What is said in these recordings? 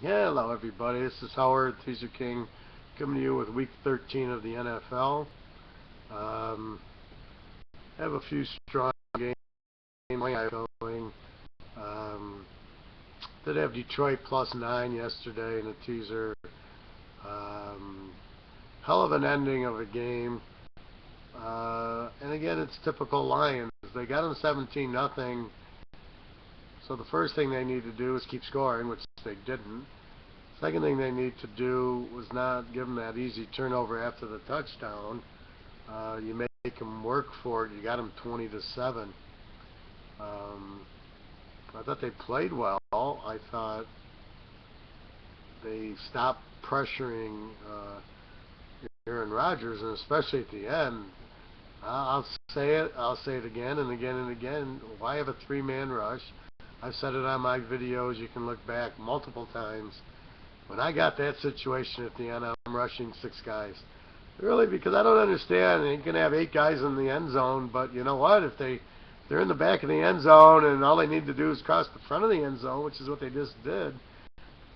Hello, everybody. This is Howard Teaserking coming to you with Week 13 of the NFL. Um, I have a few strong games going. Um, did have Detroit +9 yesterday in a teaser. Um, Hell of an ending of a game. And again, it's typical Lions. They got them 17-0. So the first thing they need to do is keep scoring, which they didn't. Second thing they need to do was not give them that easy turnover after the touchdown. You make them work for it. You got them 20-7. I thought they played well. I thought they stopped pressuring Aaron Rodgers, and especially at the end. I'll say it. I'll say it again and again and again. Why have a three-man rush? I've said it on my videos. You can look back multiple times. When I got that situation at the end, I'm rushing 6 guys. Really, because I don't understand. You can have 8 guys in the end zone, but you know what? If they're in the back of the end zone and all they need to do is cross the front of the end zone, which is what they just did,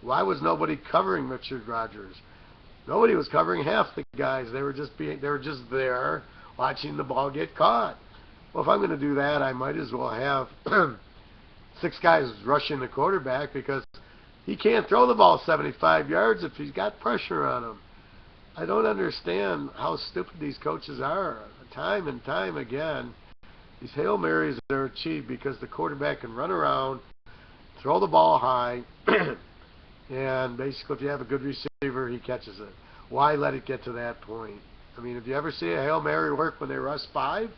why was nobody covering Richard Rodgers? Nobody was covering half the guys. They were just there watching the ball get caught. Well, if I'm going to do that, I might as well have 6 guys rushing the quarterback because he can't throw the ball 75 yards if he's got pressure on him. I don't understand how stupid these coaches are. Time and time again, these Hail Marys are achieved because the quarterback can run around, throw the ball high, and basically if you have a good receiver, he catches it. Why let it get to that point? I mean, if you ever see a Hail Mary work when they rush 5,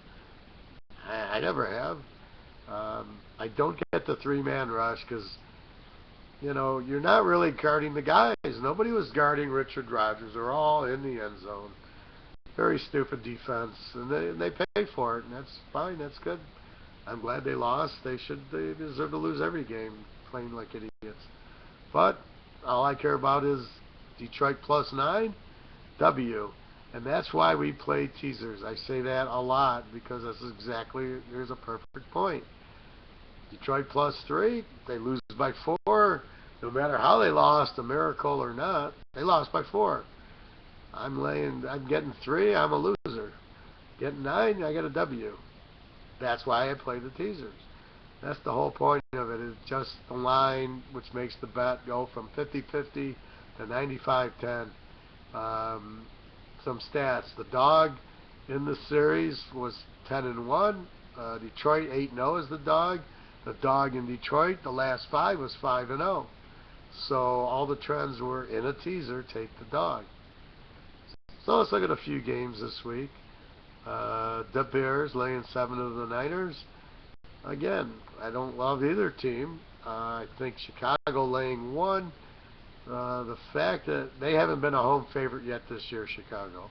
I never have. I don't get the three-man rush because you're not really guarding the guys. Nobody was guarding Richard Rodgers. They're all in the end zone. Very stupid defense, and they pay for it, and that's fine. That's good. I'm glad they lost. They deserve to lose every game, playing like idiots. But all I care about is Detroit +9, W. And that's why we play teasers. I say that a lot because here's a perfect point. Detroit +3, they lose by 4. No matter how they lost, a miracle or not, they lost by 4. I'm getting 3, I'm a loser. Getting 9, I get a W. That's why I play the teasers. That's the whole point of it, is just the line which makes the bet go from 50-50 to 95-10. Some stats. The dog in the series was 10-1. Detroit 8-0 is the dog. The dog in Detroit, the last 5 was 5-0. So all the trends were in a teaser, take the dog. So let's look at a few games this week. The Bears laying 7 of the Niners. Again, I don't love either team. I think Chicago laying 1. The fact that they haven't been a home favorite yet this year, Chicago.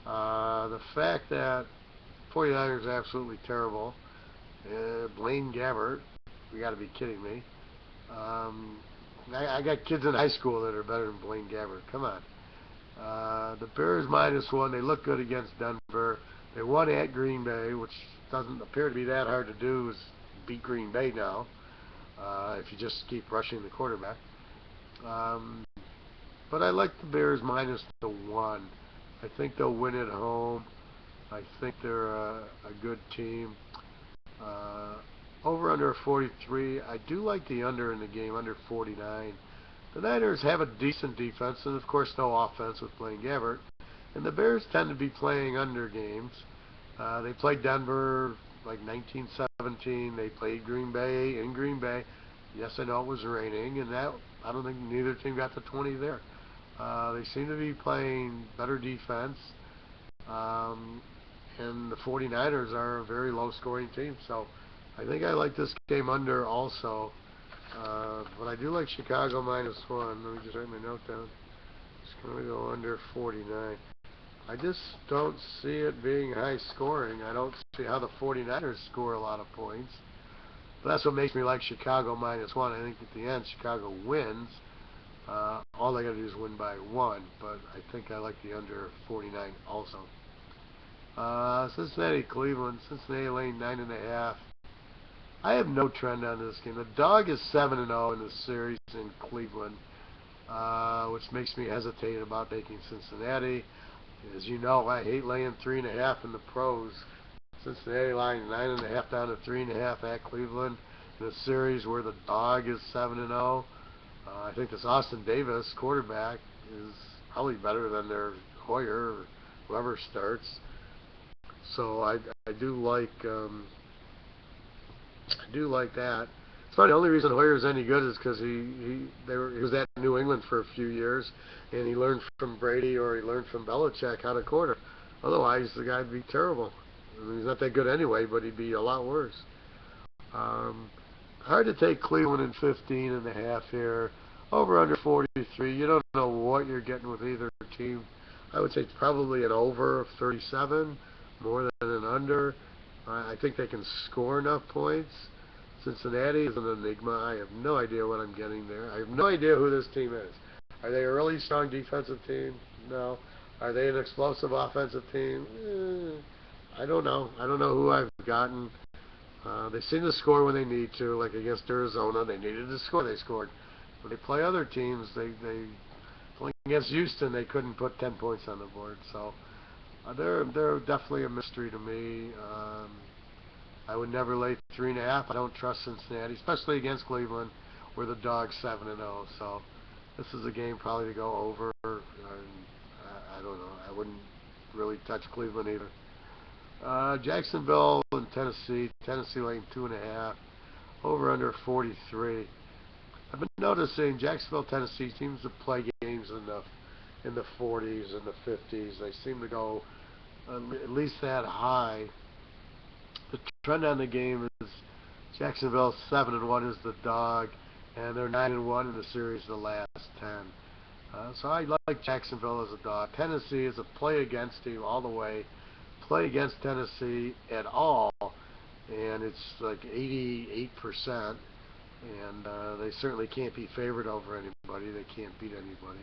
The fact that 49ers are absolutely terrible. Blaine Gabbert, you got to be kidding me. I got kids in high school that are better than Blaine Gabbert. Come on. The Bears -1. They look good against Denver. They won at Green Bay, which doesn't appear to be that hard to do, is beat Green Bay now, if you just keep rushing the quarterback. But I like the Bears -1. I think they'll win at home. I think they're a good team. Over under 43. I do like the under in the game, under 49. The Niners have a decent defense, and of course no offense with Blaine Gabbert. And the Bears tend to be playing under games. They played Denver like 1917. They played Green Bay in Green Bay. Yes, I know it was raining, and I don't think neither team got to 20 there. They seem to be playing better defense. And the 49ers are a very low-scoring team. So I think I like this game under also. But I do like Chicago -1. Let me just write my note down. It's going to go under 49. I just don't see it being high scoring. I don't see how the 49ers score a lot of points. But that's what makes me like Chicago -1. I think at the end, Chicago wins. All they got to do is win by 1. But I think I like the under 49 also. Cincinnati, Cleveland. Cincinnati laying 9.5. I have no trend on this game. The dog is 7-0 in the series in Cleveland. which makes me hesitate about taking Cincinnati. As you know, I hate laying 3.5 in the pros. Cincinnati line 9.5 down to 3.5 at Cleveland in a series where the dog is 7-0. I think this Austin Davis quarterback is probably better than their Hoyer or whoever starts. So I do like that. It's funny. The only reason Hoyer's any good is because he was at New England for a few years, and he learned from Brady or he learned from Belichick how to quarter. Otherwise, the guy'd be terrible. I mean, he's not that good anyway, but he'd be a lot worse. Um, Hard to take Cleveland in 15.5 here. Over under 43. You don't know what you're getting with either team. I would say it's probably an over of 37, more than an under. I think they can score enough points. Cincinnati is an enigma. I have no idea what I'm getting there. I have no idea who this team is. Are they a really strong defensive team? No. Are they an explosive offensive team? I don't know. I don't know who I've gotten. They seem to score when they need to, like against Arizona. They needed to score. They scored. When they play other teams, they playing against Houston, they couldn't put 10 points on the board. So they're definitely a mystery to me. I would never lay 3.5. I don't trust Cincinnati, especially against Cleveland, where the dog's 7-0. So this is a game probably to go over. I don't know. I wouldn't really touch Cleveland either. Jacksonville and Tennessee. Tennessee laying 2.5. Over under 43. I've been noticing Jacksonville, Tennessee seems to play games in the 40s and the 50s. They seem to go at least that high. The trend on the game is Jacksonville 7-1 is the dog, and they're 9-1 in the series the last 10. So I like Jacksonville as a dog. Tennessee is a play against team all the way. Play against Tennessee at all, and it's like 88%. And they certainly can't be favored over anybody. They can't beat anybody.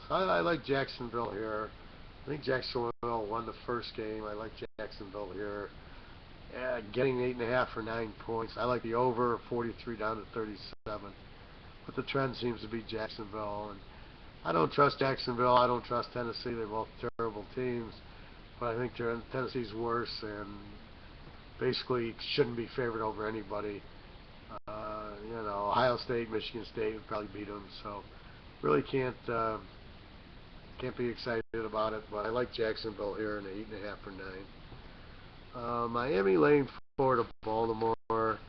So I like Jacksonville here. I think Jacksonville won the first game. I like Jacksonville here. Getting 8.5 for 9 points. I like the over 43 down to 37. But the trend seems to be Jacksonville. And I don't trust Jacksonville. I don't trust Tennessee. They're both terrible teams. But I think Tennessee's worse and basically shouldn't be favored over anybody. Ohio State, Michigan State would probably beat them. So really can't be excited about it. But I like Jacksonville here in 8.5 for 9. Miami laying 4 to Baltimore.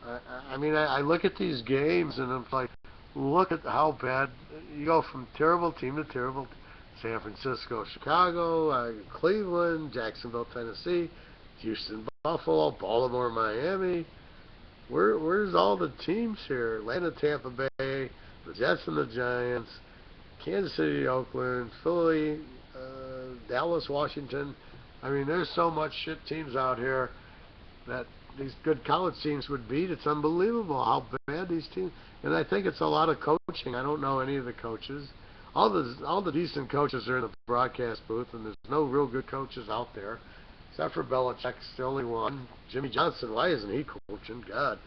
I look at these games and I'm like, look at how bad you go from terrible team to terrible. San Francisco, Chicago, Cleveland, Jacksonville, Tennessee, Houston, Buffalo, Baltimore, Miami. Where's all the teams here? Atlanta, Tampa Bay, the Jets and the Giants, Kansas City, Oakland, Philly, Dallas, Washington. There's so much shit teams out here that these good college teams would beat. It's unbelievable how bad these teams. And I think it's a lot of coaching. I don't know any of the coaches. All the decent coaches are in the broadcast booth, and there's no real good coaches out there. Except for Belichick's the only one. Jimmy Johnson, why isn't he coaching? God.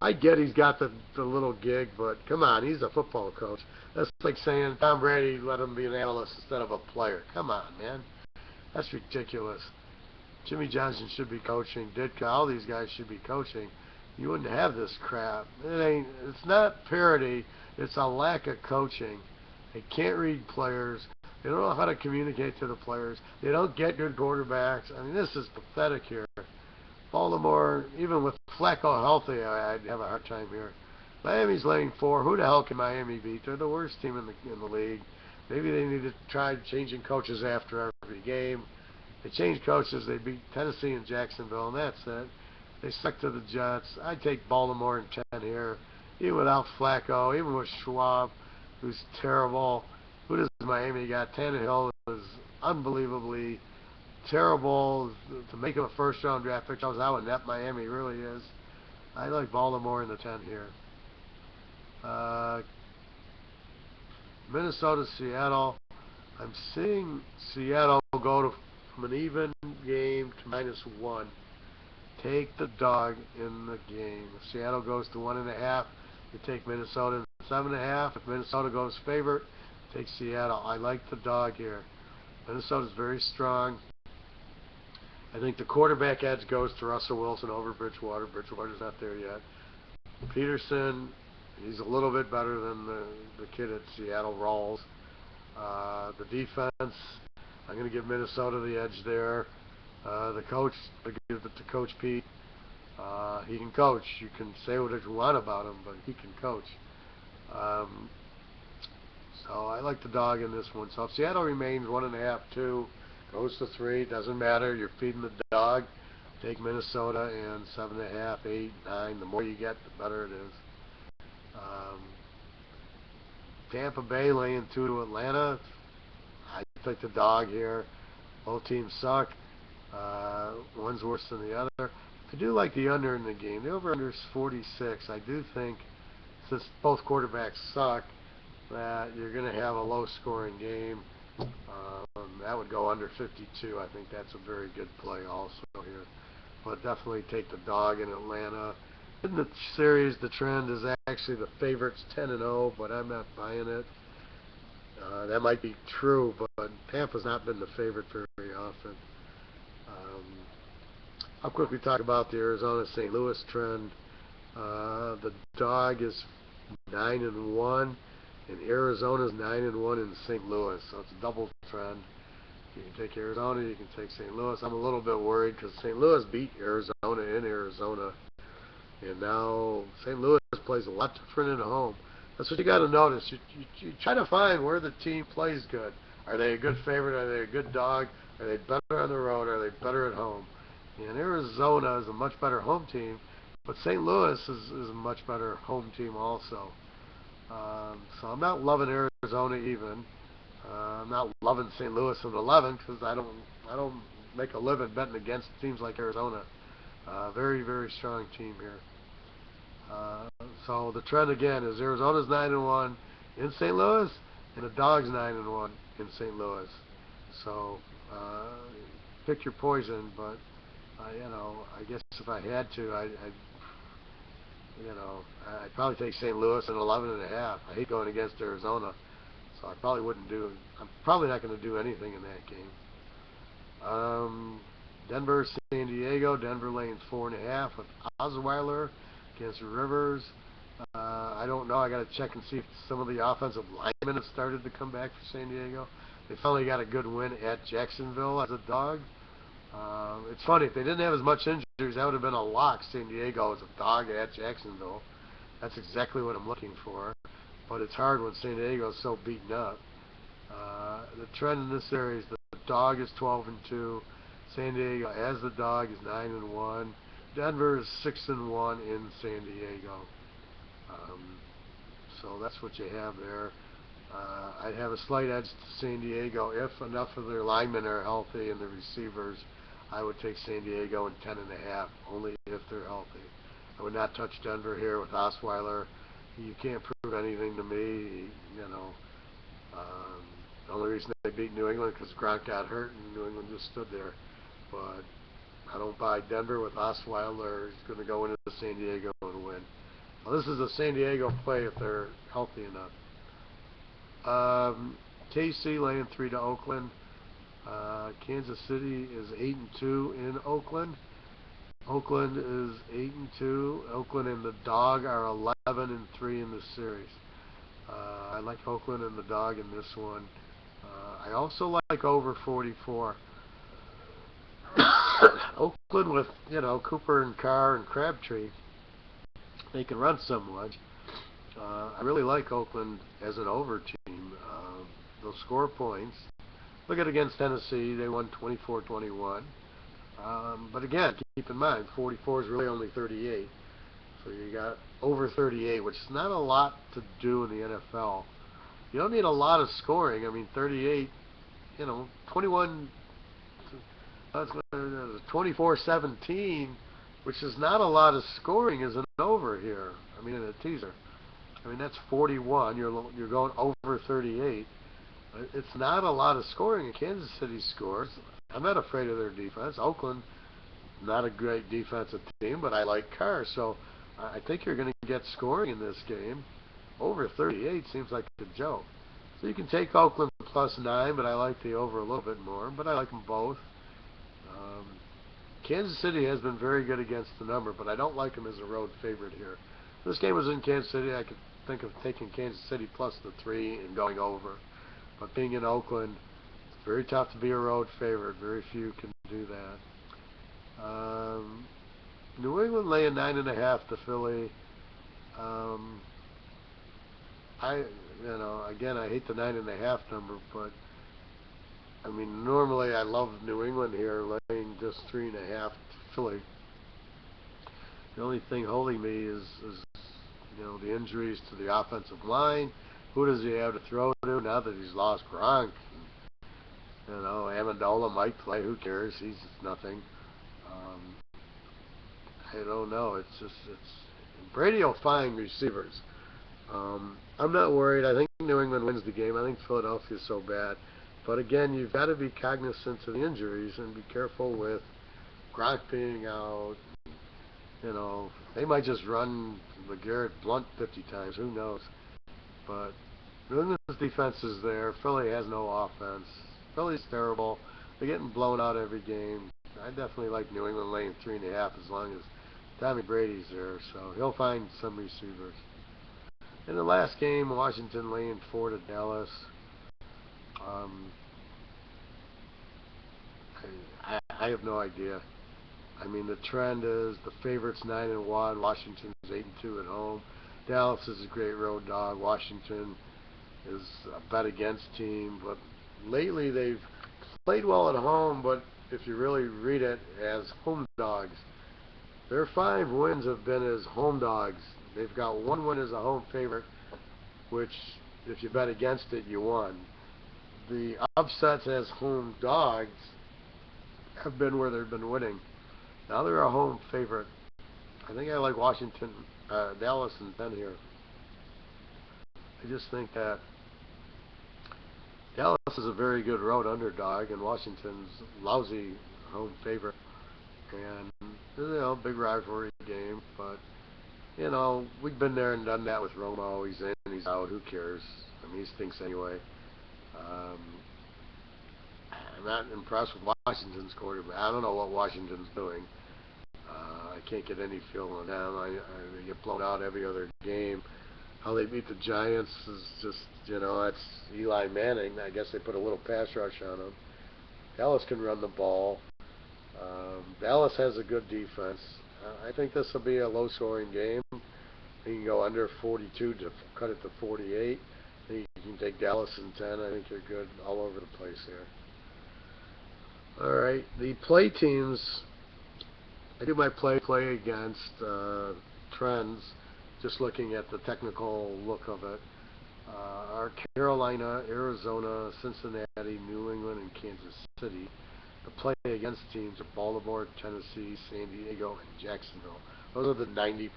I get he's got the little gig, but come on, he's a football coach. That's like saying Tom Brady let him be an analyst instead of a player. Come on, man. That's ridiculous. Jimmy Johnson should be coaching. Ditka, all these guys should be coaching. You wouldn't have this crap. It's not parity. It's a lack of coaching. They can't read players. They don't know how to communicate to the players. They don't get good quarterbacks. This is pathetic here. Baltimore, even with Flacco healthy, I'd have a hard time here. Miami's laying 4. Who the hell can Miami beat? They're the worst team in the league. Maybe they need to try changing coaches after every game. They change coaches. They beat Tennessee and Jacksonville, and that's it. They stuck to the Jets. I'd take Baltimore in 10 here, even without Flacco, even with Schwab, who's terrible. Who does Miami got? Tannehill is unbelievably terrible. To make him a first-round draft pick shows how inept Miami really is. I like Baltimore in the 10 here. Minnesota, Seattle. I'm seeing Seattle go from an even game to -1. Take the dog in the game. If Seattle goes to 1.5, you take Minnesota in 7.5. If Minnesota goes favorite, take Seattle. I like the dog here. Minnesota's very strong. I think the quarterback edge goes to Russell Wilson over Bridgewater. Bridgewater's not there yet. Peterson, he's a little bit better than the kid at Seattle, Rawls. The defense, I'm going to give Minnesota the edge there. The coach, I give it to Coach Pete. He can coach. You can say what you want about him, but he can coach. So I like the dog in this one. So if Seattle remains 1.5, 2, goes to 3, doesn't matter. You're feeding the dog. Take Minnesota and 7.5, 8, 9. The more you get, the better it is. Tampa Bay laying 2 to Atlanta. I take the dog here. Both teams suck. One's worse than the other. I do like the under in the game. The over-under is 46. I do think, since both quarterbacks suck, that you're going to have a low-scoring game. That would go under 52. I think that's a very good play also here. But definitely take the dog in Atlanta. In the series, the trend is actually the favorites 10-0, but I'm not buying it. That might be true, but Tampa's not been the favorite very often. I'll quickly talk about the Arizona-St. Louis trend. The dog is 9-1, and Arizona's 9-1 in St. Louis, so it's a double trend. You can take Arizona, you can take St. Louis. I'm a little bit worried because St. Louis beat Arizona in Arizona, and now St. Louis plays a lot different at home. That's what you got to notice. You try to find where the team plays good. Are they a good favorite? Are they a good dog? Are they better on the road? Are they better at home? And Arizona is a much better home team, but St. Louis is a much better home team also. So I'm not loving Arizona even. I'm not loving St. Louis at 11 because I don't make a living betting against teams like Arizona. Very, very strong team here. So the trend again is Arizona's 9-1 in St. Louis, and the dog's 9-1 in St. Louis. So pick your poison, but I guess if I had to, I'd probably take St. Louis at 11.5. I hate going against Arizona, so I probably wouldn't do. I'm probably not going to do anything in that game. Denver, San Diego. Denver laying 4.5 with Osweiler against Rivers. I don't know. I got to check and see if some of the offensive linemen have started to come back for San Diego. They finally got a good win at Jacksonville as a dog. It's funny, if they didn't have as much injuries, that would have been a lock. San Diego as a dog at Jacksonville. That's exactly what I'm looking for. But it's hard when San Diego is so beaten up. The trend in this series, the dog is 12-2. San Diego as the dog is 9-1. Denver is 6-1 in San Diego. So that's what you have there. I'd have a slight edge to San Diego if enough of their linemen are healthy and the receivers. I would take San Diego in 10.5, only if they're healthy. I would not touch Denver here with Osweiler. You can't prove anything to me. The only reason they beat New England because Gronk got hurt and New England just stood there. But I don't buy Denver with Osweiler. He's going to go into San Diego and win. Well, this is a San Diego play if they're healthy enough. KC laying 3 to Oakland. Kansas City is 8-2 in Oakland. Oakland is 8-2. Oakland and the dog are 11-3 in this series. I like Oakland and the dog in this one. I also like over 44. Oakland with Cooper and Carr and Crabtree, they can run so much. I really like Oakland as an over team. They'll score points. Look at against Tennessee, they won 24-21. But again, keep in mind, 44 is really only 38. So you got over 38, which is not a lot to do in the NFL. You don't need a lot of scoring. I mean, 38, 21, 24-17, which is not a lot of scoring, is an over here. I mean, in a teaser. I mean, that's 41. You're going over 38. It's not a lot of scoring, and Kansas City scores. I'm not afraid of their defense. Oakland, not a great defensive team, but I like Carr. So I think you're going to get scoring in this game. Over 38 seems like a joke. So you can take Oakland +9, but I like the over a little bit more. But I like them both. Um, Kansas City has been very good against the number, but I don't like them as a road favorite here. If this game was in Kansas City, I could think of taking Kansas City +3 and going over. But being in Oakland, it's very tough to be a road favorite. Very few can do that. New England laying 9.5 to Philly. Um, again, I hate the 9.5 number, but I mean, normally I love New England here, laying just 3.5 to Philly. The only thing holding me is the injuries to the offensive line. Who does he have to throw to now that he's lost Gronk? Amendola might play. Who cares? He's nothing. Um, I don't know. It's Brady will find receivers. I'm not worried. I think New England wins the game. I think Philadelphia is so bad. But again, you've got to be cognizant of the injuries and be careful with Gronk being out. They might just run LeGarrette Blunt 50 times. Who knows? But New England's defense is there. Philly has no offense. Philly's terrible. They're getting blown out every game. I definitely like New England laying 3.5 as long as Tommy Brady's there. So he'll find some receivers. In the last game, Washington laying 4 to Dallas. Um, I have no idea. I mean, the trend is the favorites 9-1. Washington's 8-2 at home. Dallas is a great road dog. Washington is a bet against team, but lately they've played well at home. But if you really read it as home dogs, their 5 wins have been as home dogs. They've got 1 win as a home favorite, which if you bet against it, you won. The upsets as home dogs have been where they've been winning. Now they're a home favorite. I think I like Dallas and 10 here. I just think that Dallas is a very good road underdog, and Washington's lousy home favorite. And big rivalry game, but we've been there and done that with Romo. He's in, he's out. Who cares? I mean, he stinks anyway. Um, I'm not impressed with Washington's quarterback. I don't know what Washington's doing. I can't get any feel on them. They get blown out every other game. How they beat the Giants is just, that's Eli Manning. I guess they put a little pass rush on him. Dallas can run the ball. Dallas has a good defense. I think this will be a low-scoring game. You can go under 42 to cut it to 48. I think you can take Dallas in 10. I think you're good all over the place here. All right, the play teams. I do my play against trends, just looking at the technical look of it. Are Carolina, Arizona, Cincinnati, New England, and Kansas City. The play against teams are Baltimore, Tennessee, San Diego, and Jacksonville. Those are the 90%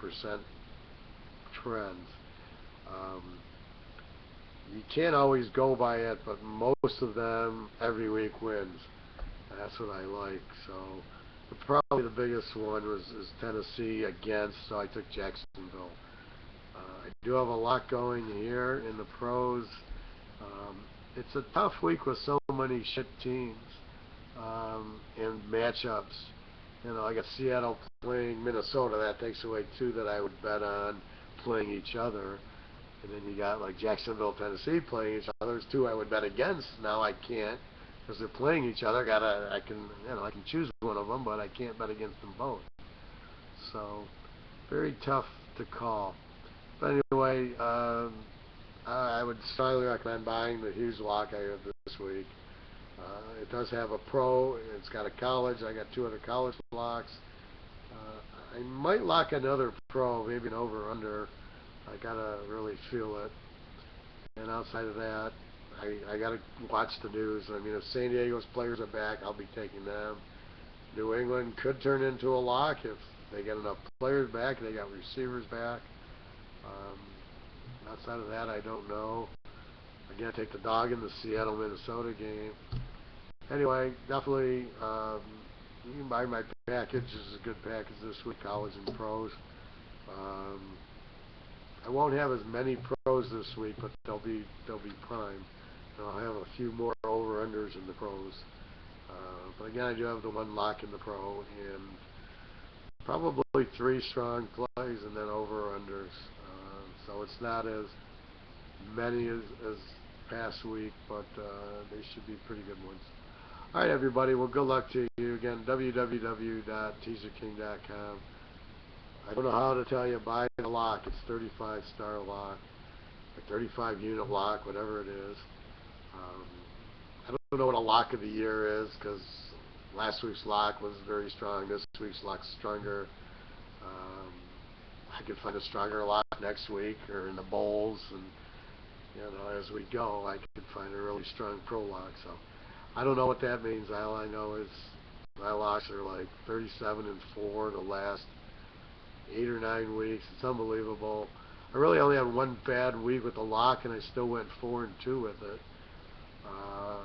trends. Um, you can't always go by it, but most of them every week wins. That's what I like. So probably the biggest one is Tennessee against, so I took Jacksonville. I do have a lot going here in the pros. It's a tough week with so many shit teams and matchups. I got Seattle playing Minnesota. That takes away 2 that I would bet on playing each other. And then you got like Jacksonville, Tennessee playing each other. There's 2 I would bet against. Now I can't because they're playing each other. I can choose one of them, but I can't bet against them both. So very tough to call. But anyway, I would strongly recommend buying the Hughes lock I have this week. It does have a pro. It's got a college. I got 2 other college locks. I might lock another pro, maybe an over/under. I gotta really feel it. And outside of that, I gotta watch the news. I mean, if San Diego's players are back, I'll be taking them. New England could turn into a lock if they get enough players back and they got receivers back. Outside of that, I don't know. Again, take the dog in the Seattle-Minnesota game. Anyway, definitely you can buy my package. This is a good package this week, college and pros. I won't have as many pros this week, but they'll be prime. And I'll have a few more over-unders in the pros. But again, I do have the one lock in the pro, and probably three strong plays and then over-unders. So it's not as many as past week, but they should be pretty good ones. All right, everybody. Well, good luck to you. Again, www.teaserking.com. I don't know how to tell you, buy the lock. It's 35-star lock, or 35-unit lock, whatever it is. I don't know what a lock of the year is, because last week's lock was very strong. This week's lock's stronger. I could find a stronger lock next week, or in the bowls, and as we go, I could find a really strong pro lock. So I don't know what that means. All I know is my locks are like 37-4 the last 8 or 9 weeks. It's unbelievable. I really only had one bad week with the lock, and I still went 4-2 with it.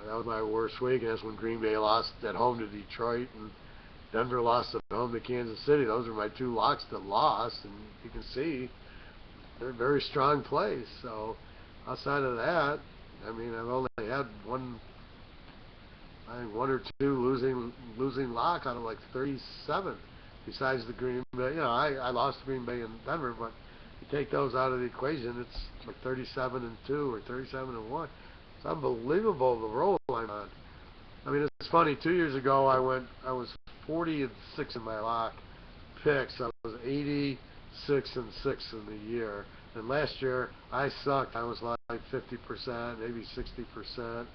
That was my worst week, and that's when Green Bay lost at home to Detroit, and Denver lost at home to Kansas City. Those are my two locks that lost, and you can see they're very strong plays. So outside of that, I mean, I've only had one or two losing lock out of like 37. Besides the Green Bay, I lost Green Bay and Denver, but you take those out of the equation, it's like 37-2 or 37-1. It's unbelievable the roll I'm on. I mean, it's funny. 2 years ago, I was 40-6 in my lock picks. I was 86-6 in the year. And last year, I sucked. I was like 50%, maybe 60%.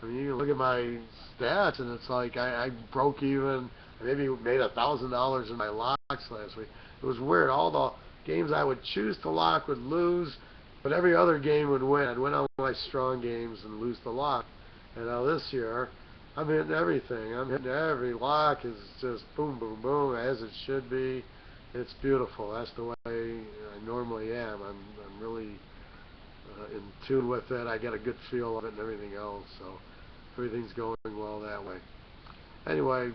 I mean, you can look at my stats, and it's like I broke even. I maybe made $1,000 in my locks last week. It was weird. All the games I would choose to lock would lose, but every other game would win. I'd win all my strong games and lose the lock. And now this year, I'm hitting everything. I'm hitting every lock. Is just boom, boom, boom, as it should be. It's beautiful. That's the way I normally am. I'm really in tune with it. I get a good feel of it and everything else. So everything's going well that way. Anyway,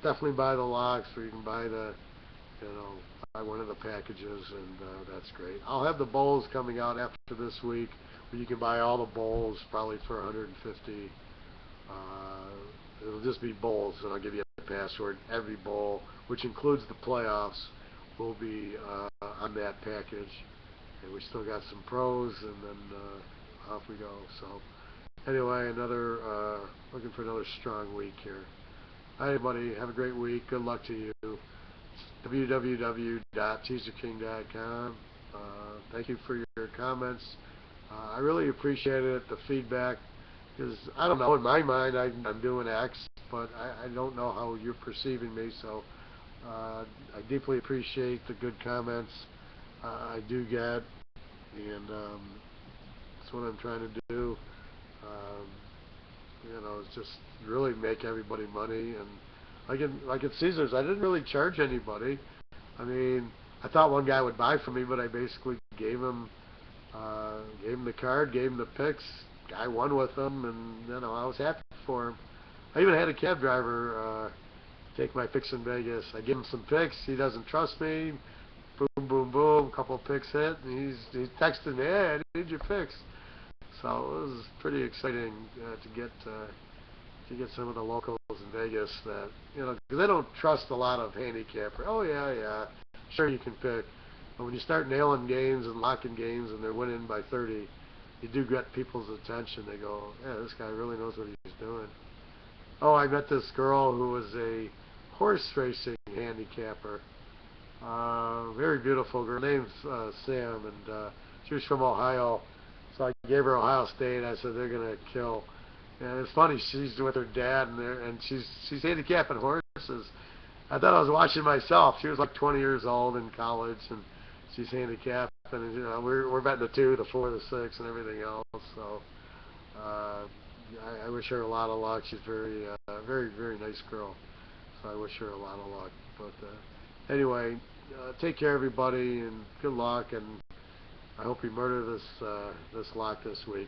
definitely buy the locks, or you can buy buy one of the packages, and that's great. I'll have the bowls coming out after this week, where you can buy all the bowls probably for $150. It'll just be bowls, and I'll give you a password. Every bowl, which includes the playoffs, will be on that package. And we still got some pros, and then off we go. So anyway, looking for another strong week here. Hi, everybody. Have a great week. Good luck to you. www.teaserking.com. Thank you for your comments. I really appreciate it, the feedback, because I don't know, in my mind I'm doing X, but I don't know how you're perceiving me, so I deeply appreciate the good comments I do get, and that's what I'm trying to do. It's just really make everybody money. And like at Caesars, I didn't really charge anybody. I mean, I thought one guy would buy from me, but I basically gave him the card, gave him the picks. Guy won with them, and I was happy for him. I even had a cab driver take my picks in Vegas. I give him some picks. He doesn't trust me. Boom, boom, boom. Couple picks hit, and he texted me, "Hey, I need your picks." So it was pretty exciting to get some of the locals in Vegas that because they don't trust a lot of handicapper. Oh yeah, sure you can pick, but when you start nailing games and locking games and they're winning by 30, you do get people's attention. They go, "Yeah, this guy really knows what he's doing." Oh, I met this girl who was a horse racing handicapper. Very beautiful girl. Her name's Sam, and she was from Ohio. So I gave her Ohio State. I said they're gonna kill. And it's funny. She's with her dad, and she's handicapping horses. I thought I was watching myself. She was like 20 years old in college, and she's handicapped. And we're betting the 2, the 4, the 6, and everything else. So I wish her a lot of luck. She's very, very nice girl. So I wish her a lot of luck. But anyway, take care, everybody, and good luck. And I hope you murder this lock this week.